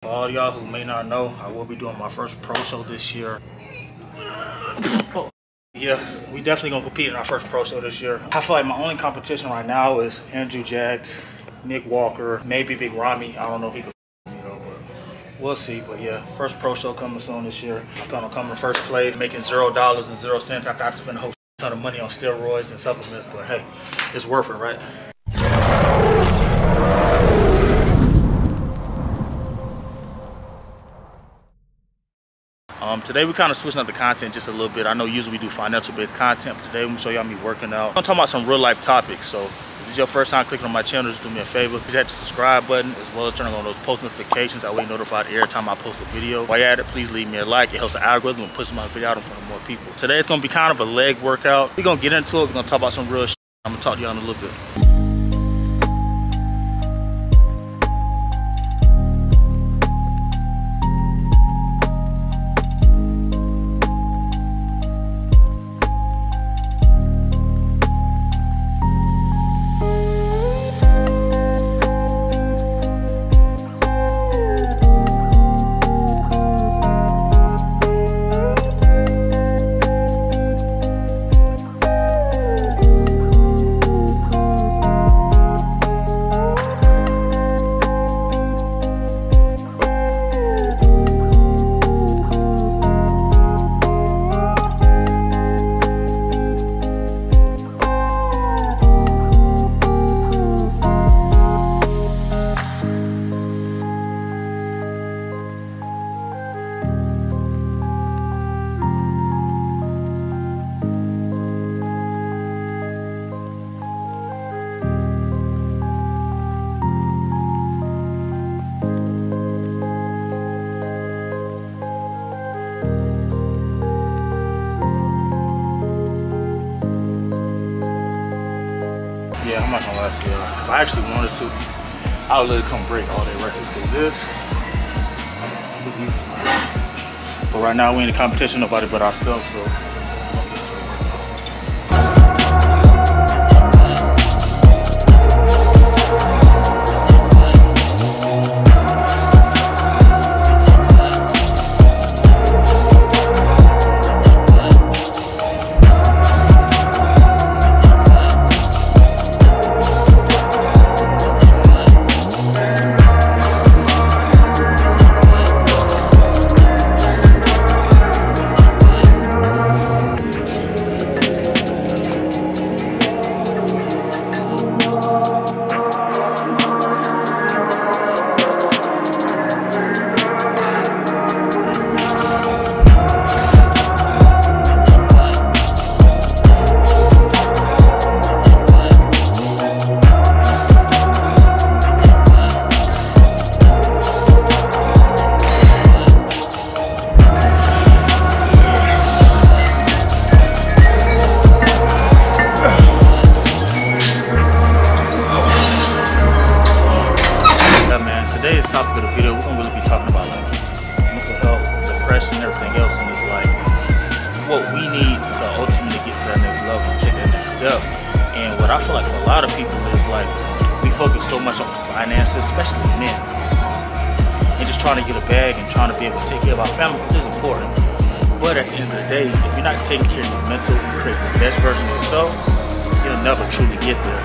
For all y'all who may not know, I will be doing my first pro show this year. Yeah, we definitely gonna compete in our first pro show this year. I feel like my only competition right now is Andrew Jacked, Nick Walker, maybe Big Rami. I don't know if he could, but we'll see. But yeah, first pro show coming soon this year. I'm gonna come in first place, making $0 and 0 cents after I spend a whole ton of money on steroids and supplements. But hey, it's worth it, right? Today we kind of switching up the content just a little bit. I know usually we do financial based content, but today I'm gonna show y'all me working out. I'm talking about some real life topics. So if this is your first time clicking on my channel, just do me a favor. Please hit the subscribe button as well as turn on those post notifications. That way you're notified every time I post a video. While you're at it, please leave me a like. It helps the algorithm and pushes my video out in front of more people. Today it's gonna be kind of a leg workout. We're gonna get into it. We're gonna talk about some real shit. I'm gonna talk to y'all in a little bit. Yeah, I'm not gonna lie to you. If I actually wanted to, I would literally come break all their records, because this is easy. But right now we ain't in competition, nobody but ourselves, so today's topic of the video, we're gonna really be talking about like mental health, depression, and everything else, and it's like what we need to ultimately get to that next level, take that next step. And what I feel like for a lot of people is like we focus so much on finances, especially men, and just trying to get a bag and trying to be able to take care of our family, which is important. But at the end of the day, if you're not taking care of your mental and creating the best version of yourself, you'll never truly get there.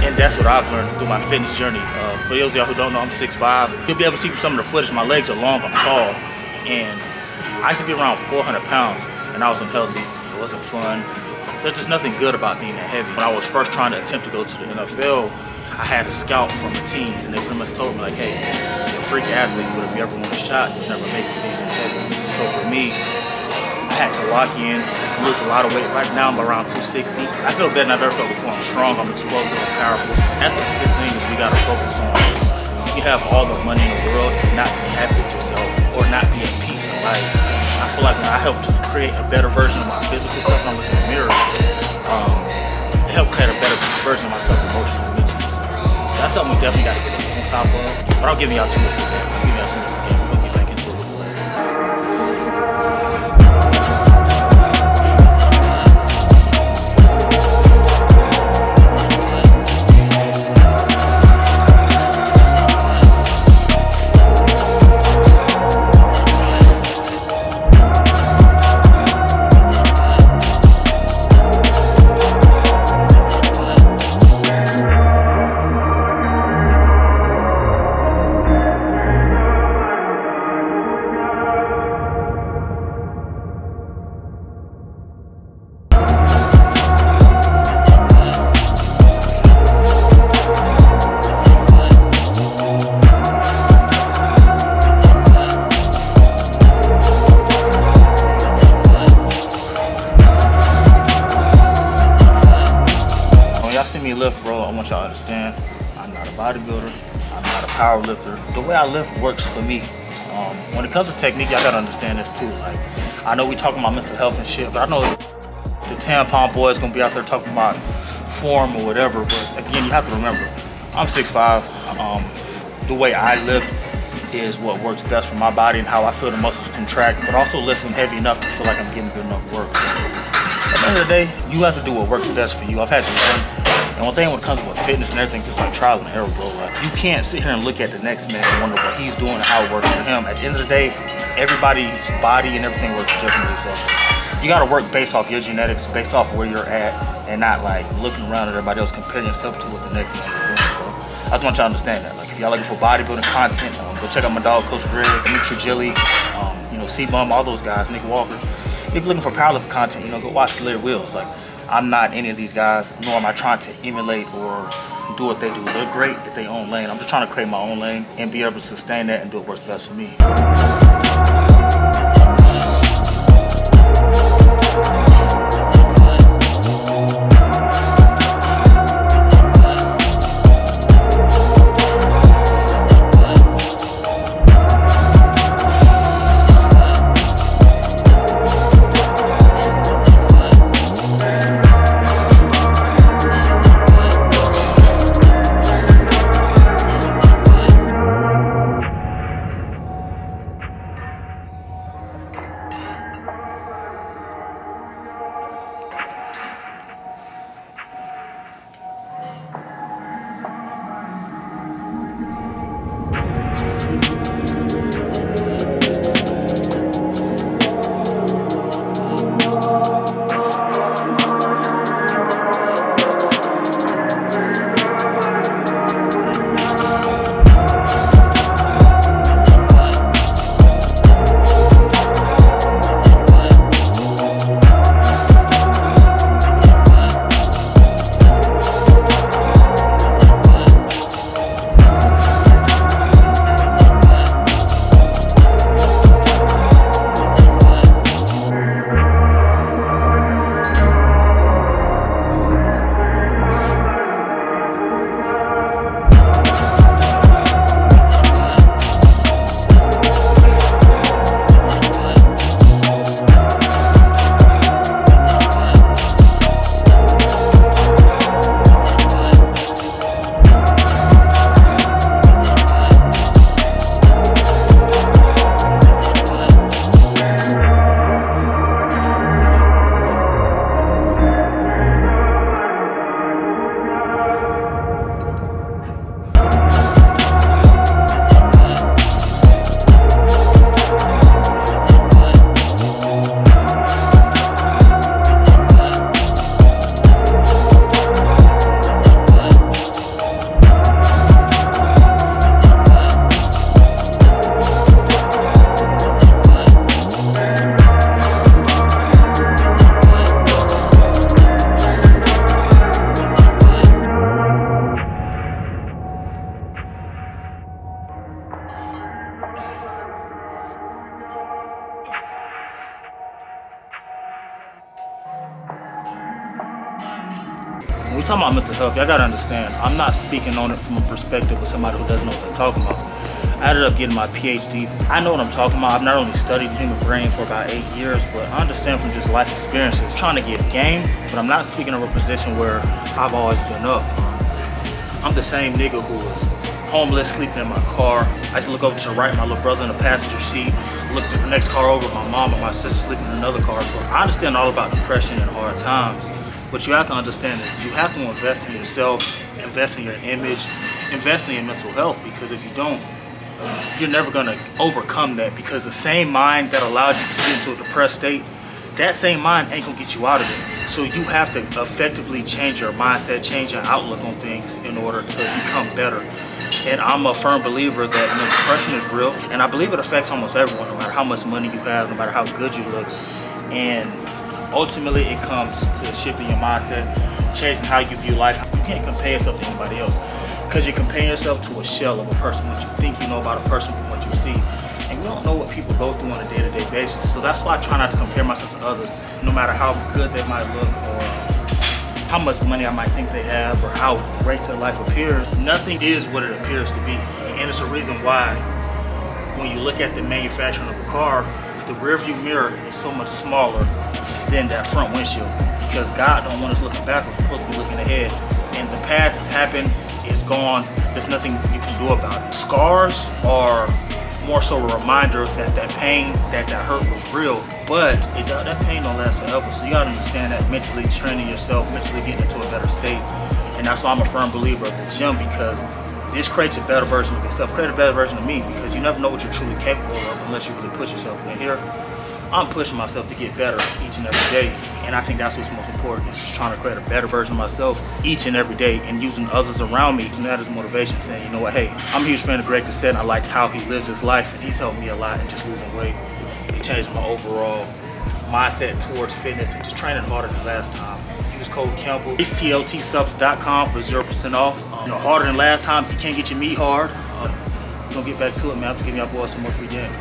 And that's what I've learned through my fitness journey. For those of y'all who don't know, I'm 6'5". You'll be able to see from some of the footage, my legs are long, I'm tall. And I used to be around 400 pounds, and I was unhealthy. It wasn't fun. There's just nothing good about being that heavy. When I was first trying to attempt to go to the NFL, I had a scout from the teams, and they pretty much told me like, hey, you're a freak athlete, but if you ever want a shot, you'll never make it being that heavy. So for me, I had to lock in, lose a lot of weight. Right now I'm around 260. I feel better than I've ever felt before. I'm strong, I'm explosive, I'm powerful. That's the biggest thing is we gotta focus on. You have all the money in the world and not be happy with yourself or not be at peace in life. I feel like when I helped create a better version of my physical self when I look in the mirror, it helped create a better version of myself emotionally and mentally. So that's something we definitely gotta get on top of. But I'm giving y'all too much for that. I'm giving y'all too much for that. We'll get back into it a little later. lift, bro, I want y'all to understand, I'm not a bodybuilder, I'm not a power lifter. The way I lift works for me. When it comes to technique, y'all gotta understand this too. Like, I know we talking about mental health and shit, but I know the tampon boy is gonna be out there talking about form or whatever, but again, you have to remember, I'm 6'5". The way I lift is what works best for my body and how I feel the muscles contract, but also lifting heavy enough to feel like I'm getting good enough work. So, at the end of the day, you have to do what works best for you. I've had to learn. And one thing when it comes with fitness and everything, just like trial and error, bro. Like, you can't sit here and look at the next man and wonder what he's doing and how it works for him. At the end of the day, everybody's body and everything works differently. So you gotta work based off your genetics, based off where you're at, and not like looking around at everybody else, comparing yourself to what the next man is doing. So I just want y'all to understand that. Like, if y'all looking for bodybuilding content, go check out my dog, Coach Greg, Demetrius, you know, C-Bum, all those guys, Nick Walker. If you're looking for powerlifting content, you know, go watch Clear Wheels. Like, I'm not any of these guys, nor am I trying to emulate or do what they do. They're great at their own lane. I'm just trying to create my own lane and be able to sustain that and do what works best for me. When we talking about mental health, y'all gotta understand, I'm not speaking on it from a perspective of somebody who doesn't know what they're talking about. I ended up getting my PhD. I know what I'm talking about. I've not only studied the human brain for about 8 years, but I understand from just life experiences. I'm trying to get game, but I'm not speaking of a position where I've always been up. I'm the same nigga who was homeless, sleeping in my car. I used to look over to the right, my little brother in the passenger seat. Looked at the next car over, my mom and my sister sleeping in another car. So I understand all about depression and hard times. What you have to understand is you have to invest in yourself, invest in your image, invest in your mental health, because if you don't, you're never gonna overcome that, because the same mind that allowed you to get into a depressed state, that same mind ain't gonna get you out of it. So you have to effectively change your mindset, change your outlook on things in order to become better. And I'm a firm believer that depression is real, and I believe it affects almost everyone, no matter how much money you have, no matter how good you look. And ultimately, it comes to shifting your mindset, changing how you view life. You can't compare yourself to anybody else, because you're comparing yourself to a shell of a person, what you think you know about a person from what you see. And we don't know what people go through on a day-to-day basis. So that's why I try not to compare myself to others, no matter how good they might look or how much money I might think they have or how great their life appears. Nothing is what it appears to be. And it's a reason why when you look at the manufacturing of a car, the rear view mirror is so much smaller than that front windshield, because God don't want us looking backwards, we're supposed to be looking ahead. And the past has happened, it's gone, there's nothing you can do about it. Scars are more so a reminder that that pain, that hurt was real, but that pain don't last forever. So you gotta understand that mentally training yourself, mentally getting into a better state. And that's why I'm a firm believer of the gym, because this creates a better version of yourself, create a better version of me, because you never know what you're truly capable of unless you really push yourself. And here, I'm pushing myself to get better each and every day. And I think that's what's most important, is just trying to create a better version of myself each and every day, and using others around me, using that as motivation, saying, you know what, hey, I'm a huge fan of Greg Cassett, and I like how he lives his life, and he's helped me a lot in just losing weight. It changed my overall mindset towards fitness and just training harder than last time. Use code Campbell, HTLTsubs.com for 0% off. Harder than last time. If you can't get your meat hard, we're gonna get back to it, man. I'm gonna give y'all boys some more free game.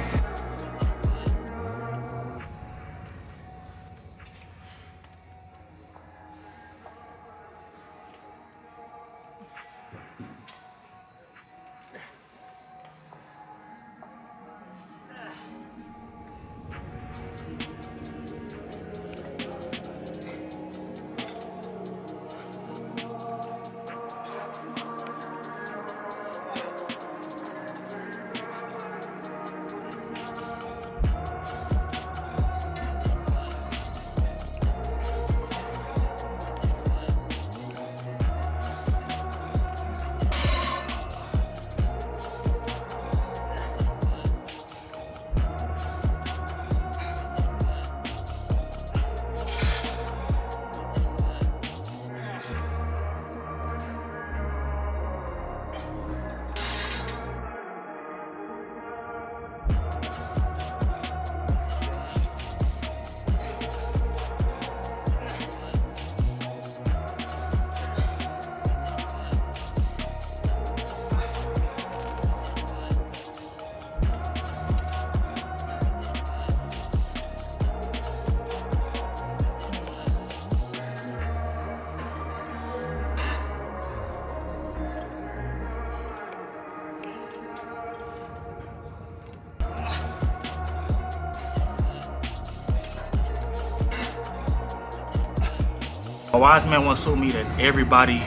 A wise man once told me that everybody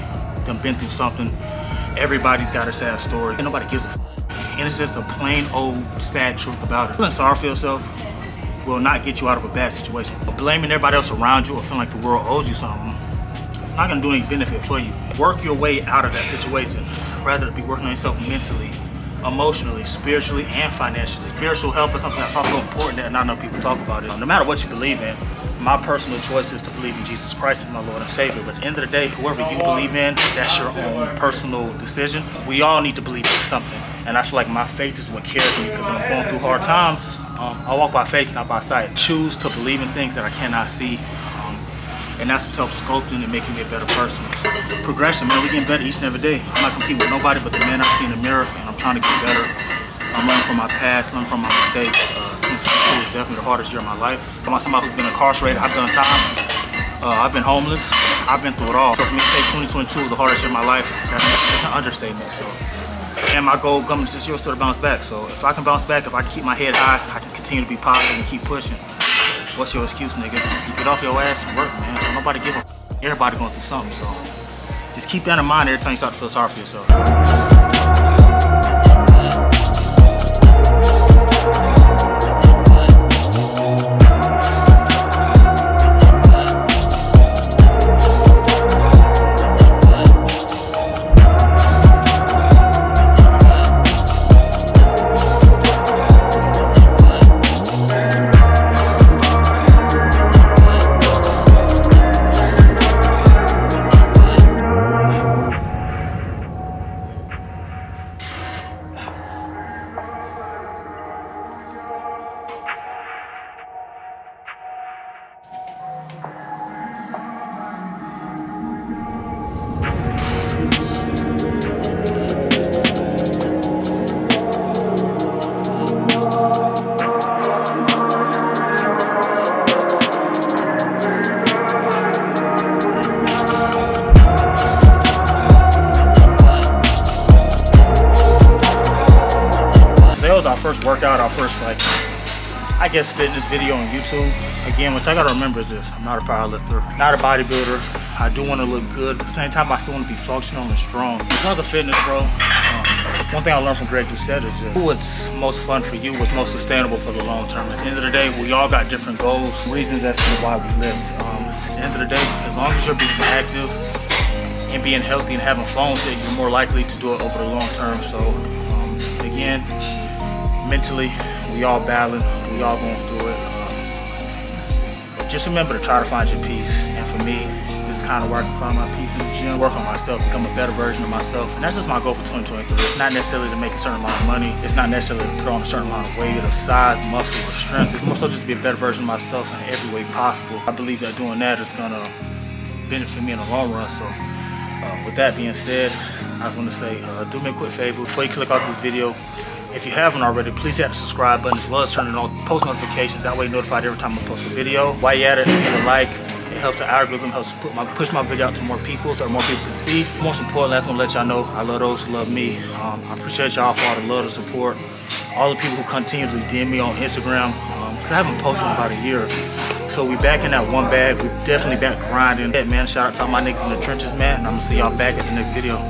done been through something. Everybody's got a sad story, and nobody gives a f. And it's just a plain old sad truth about it. Feeling sorry for yourself will not get you out of a bad situation. But blaming everybody else around you or feeling like the world owes you something, it's not gonna do any benefit for you. Work your way out of that situation, rather than be working on yourself mentally, emotionally, spiritually, and financially. Spiritual health is something that's also important that not enough people talk about it. No matter what you believe in, my personal choice is to believe in Jesus Christ as my Lord and Savior. But at the end of the day, whoever you believe in, that's your own personal decision. We all need to believe in something. And I feel like my faith is what carries me, because when I'm going through hard times, I walk by faith, not by sight. Choose to believe in things that I cannot see. And that's what's helped sculpting and making me a better person. Progression, man, we're getting better each and every day. I'm not competing with nobody but the man I see in the mirror, and I'm trying to get better. I'm learning from my past, learning from my mistakes. 2022 is definitely the hardest year of my life. I'm somebody who's been incarcerated. I've done time. I've been homeless. I've been through it all. So for me to say 2022 is the hardest year of my life, that's an understatement. So, and my goal coming this year is still to bounce back. So if I can bounce back, if I can keep my head high, I can continue to be positive and keep pushing. What's your excuse, nigga? You get off your ass and work, man. Don't nobody give a f. Everybody going through something. So just keep that in mind every time you start to feel sorry for yourself. tried our first, like, I guess, fitness video on YouTube. Again, what I gotta remember is this: I'm not a powerlifter, not a bodybuilder. I do want to look good, but at the same time, I still want to be functional and strong. Because of fitness, bro, one thing I learned from Greg Doucette is just what's most fun for you, what's most sustainable for the long term. At the end of the day, we all got different goals, reasons as to why we live. At the end of the day, as long as you're being active and being healthy and having fun with it, you're more likely to do it over the long term. So, again, mentally, we all battling, we all going through it. Just remember to try to find your peace. And for me, this is kind of where I can find my peace in the gym, work on myself, become a better version of myself. And that's just my goal for 2023. It's not necessarily to make a certain amount of money. It's not necessarily to put on a certain amount of weight or size, muscle, or strength. It's more so just to be a better version of myself in every way possible. I believe that doing that is gonna benefit me in the long run. So with that being said, I want to say, do me a quick favor before you click off this video. If you haven't already, please hit the subscribe button as well as turn on post notifications. That way you're notified every time I post a video. While you're at it, leave a like. It helps the algorithm, helps push my video out to more people so more people can see. Most importantly, I just want to let y'all know I love those who love me. I appreciate y'all for all the love and support. All the people who continually DM me on Instagram, because I haven't posted in about a year. So we back in that one bag. We definitely back grinding. Yeah, man, shout out to all my niggas in the trenches, man. And I'm going to see y'all back at the next video.